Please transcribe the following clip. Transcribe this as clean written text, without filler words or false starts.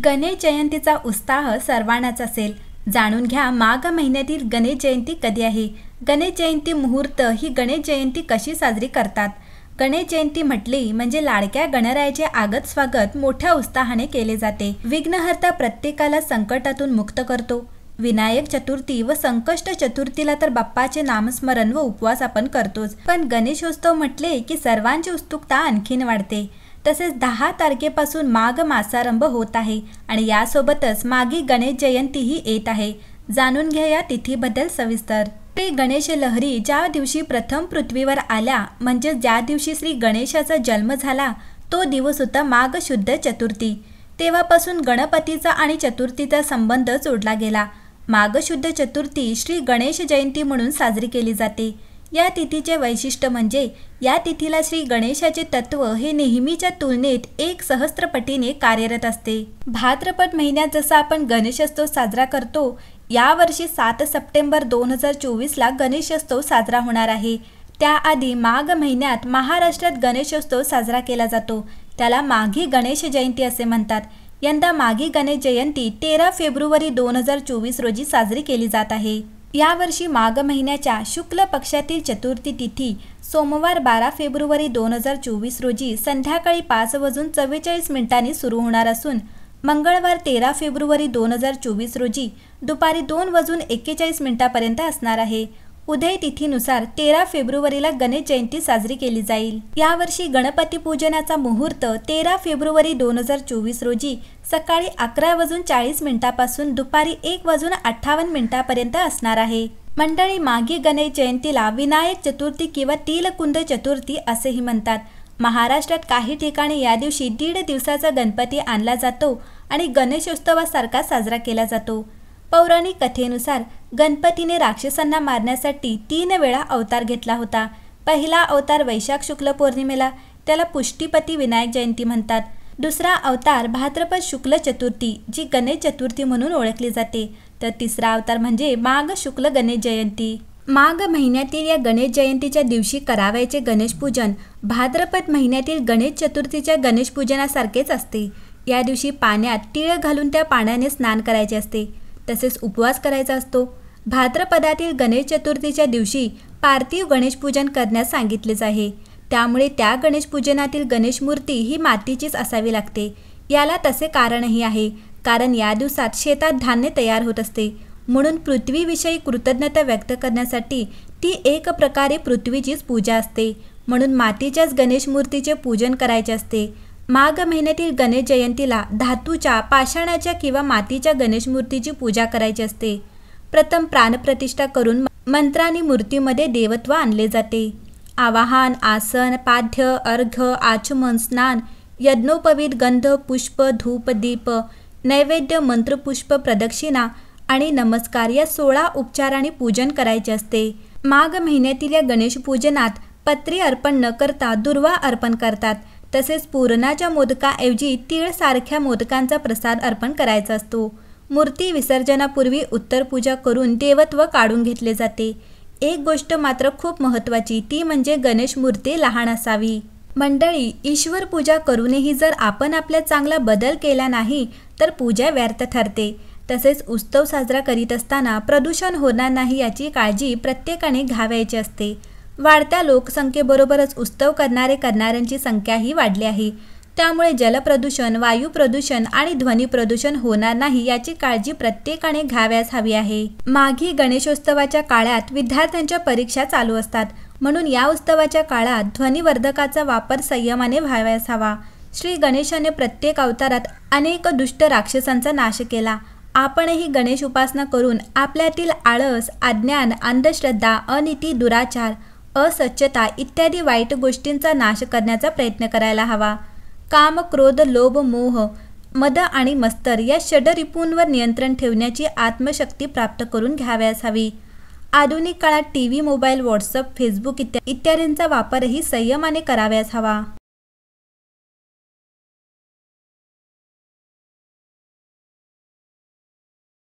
गणेश जयंतीचा उत्साह सर्वांनाच असेल। जाणून घ्या माघ महिन्यातील गणेश जयंती कधी आहे। गणेश जयंती मुहूर्त ही गणेश जयंती कशी साजरी करतात। गणेश जयंती म्हटली म्हणजे लाडक्या गणरायाचे आगत स्वागत मोठ्या उत्साहाने केले जाते। विघ्नहर्ता प्रत्येकाला संकटातून मुक्त करतो। विनायक चतुर्थी व संकष्ट चतुर्थीला तर बाप्पाचे नामस्मरण व उपवास आपण करतोच, पण गणेशोत्सव म्हटले की सर्वांची उत्सुकता आणखीन वाढते। तसेच 10 तारखेपासून माघ मासारंभ होत आहे आणि यासोबतच माघी गणेश जयंतीही येत आहे। जाणून घ्या या तिथीबद्दल सविस्तर। श्री गणेश लहरी ज्या दिवशी प्रथम पृथ्वीवर आल्या म्हणजे ज्या दिवशी श्री गणेशाचा जन्म झाला तो दिवस होता माघ शुद्ध चतुर्थी। तेव्हापासून गणपतीचा आणि चतुर्थीचा संबंध जोडला गेला। माघ शुद्ध चतुर्थी श्री गणेश जयंती म्हणून साजरी केली जाते। या तिथीचे वैशिष्ट्य म्हणजे या तिथीला श्री गणेशाचे तत्व हे नेहमीच्या तुलनेत 1 सहस्त्रपटीने कार्यरत असते। भाद्रपद महिन्यात जसा आपण गणेशोत्सव साजरा करतो, यावर्षी 7 सप्टेंबर 2024 ला गणेशोत्सव साजरा होणार आहे। त्याआधी माघ महिन्यात महाराष्ट्रात गणेशोत्सव साजरा केला जातो, त्याला माघी गणेश जयंती असे म्हणतात। यंदा माघी गणेश जयंती 13 फेब्रुवारी 2024 रोजी साजरी केली जात आहे। यावर्षी माघ महिन्याच्या शुक्ल पक्षातील चतुर्थी तिथी सोमवार 12 फेब्रुवारी 2024 रोजी संध्याकाळी 5:44 सुरू होणार असून मंगळवार 13 फेब्रुवारी 2024 रोजी दुपारी 2:41 पर्यंत असणार आहे। उदय तिथीनुसार 13 फेब्रुवारीला गणेश जयंती साजरी केली जाईल। यावर्षी गणपती पूजनाचा मुहूर्त 13 फेब्रुवारी 2024 रोजी सकाळी 11:40 पासून दुपारी 1:58 पर्यंत असणार आहे। मंडळी, माघी गणेश जयंतीला विनायक चतुर्थी किंवा तिलकुंद चतुर्थी असेही म्हणतात। महाराष्ट्रात काही ठिकाणी या दिवशी 1.5 दिवसाचा गणपती आणला जातो आणि गणेशोत्सवासारखा साजरा केला जातो। पौराणिक कथेनुसार गणपतीने राक्षसांना मारण्यासाठी 3 वेळा अवतार घेतला होता। पहिला अवतार वैशाख शुक्ल पौर्णिमेला, त्याला पुष्टीपती विनायक जयंती म्हणतात। दुसरा अवतार भाद्रपद शुक्ल चतुर्थी जी गणेश चतुर्थी म्हणून ओळखली जाते, तर तिसरा अवतार म्हणजे माघ शुक्ल गणेश जयंती। माघ महिन्यातील या गणेश जयंतीच्या दिवशी करावयाचे गणेश पूजन भाद्रपद महिन्यातील गणेश चतुर्थीच्या गणेश पूजनासारखेच असते। या दिवशी पाण्यात तीळ घालून त्या पाण्याने स्नान करायचे असते, तसेच उपवास करायचा असतो। भाद्रपदातील गणेश चतुर्थीच्या दिवशी पार्थिव गणेश पूजन करण्यास सांगितलेच आहे, त्यामुळे त्या गणेश पूजनातील गणेश मूर्ती ही मातीचीच असावी लागते। याला तसे कारणही आहे, कारण या दिवसात शेतात धान्य तयार होत असते, म्हणून पृथ्वीविषयी कृतज्ञता व्यक्त करण्यासाठी ती एक प्रकारे पृथ्वीचीच पूजा असते, म्हणून मातीच्याच गणेश मूर्तीचे पूजन करायचे असते। माघ महिन्यातील गणेश जयंतीला धातूच्या, पाषाणाच्या किंवा मातीच्या गणेश मूर्तीची पूजा करायची असते। प्रथम प्राणप्रतिष्ठा करून मंत्रांनी मूर्तीमध्ये देवत्व आणले जाते। आवाहन, आसन, पाद्य, अर्घ्य, आचमन, स्नान, यज्ञोपवीत, गंध, पुष्प, धूप, दीप, नैवेद्य, मंत्रपुष्प, प्रदक्षिणा आणि नमस्कार या 16 उपचारांनी पूजन करायचे असते। माघ महिन्यातील या गणेश पूजनात पत्री अर्पण न करता दुर्वा अर्पण करतात, तसेच पूर्णाच्या मोदकाऐवजी तीळ सारख्या मोदकांचा प्रसाद अर्पण करायचा असतो। मूर्ती विसर्जनापूर्वी उत्तर पूजा करून देवत्व काढून घेतले जाते। एक गोष्ट मात्र खूप महत्त्वाची, ती म्हणजे गणेश मूर्ती लहान असावी। मंडळी, ईश्वर पूजा करूनही जर आपण आपल्यात चांगला बदल केला नाही तर पूजा व्यर्थ ठरते। तसेच उत्सव साजरा करीत असताना प्रदूषण होणार नाही याची काळजी प्रत्येकाने घ्यावयाची असते। वाढत्या लोकसंख्येबरोबरच उत्सव करणाऱ्यांची संख्याही वाढली आहे, त्यामुळे जलप्रदूषण, वायू प्रदूषण आणि ध्वनी प्रदूषण होणार नाही याची काळजी प्रत्येकाने घ्यावयास हवी आहे। माघी गणेशोत्सवाच्या काळात विद्यार्थ्यांच्या परीक्षा चालू असतात, म्हणून या उत्सवाच्या काळात ध्वनिवर्धकाचा वापर संयमाने व्हावयास हवा। श्री गणेशाने प्रत्येक अवतारात अनेक दुष्ट राक्षसांचा नाश केला। आपणही गणेश उपासना करून आपल्यातील आळस, अज्ञान, अंधश्रद्धा, अनीती, दुराचार, अस्वच्छता इत्यादी वाईट गोष्टींचा नाश करण्याचा प्रयत्न करायला हवा। काम, क्रोध, लोभ, मोह, मद आणि मत्सर या षडरिपूंवर नियंत्रण ठेवण्याची आत्मशक्ती प्राप्त करून घ्यावयास हवी। आधुनिक काळात टीव्ही, मोबाईल, व्हॉट्सअप, फेसबुक इत्यादींचा वापरही संयमाने करावयास हवा।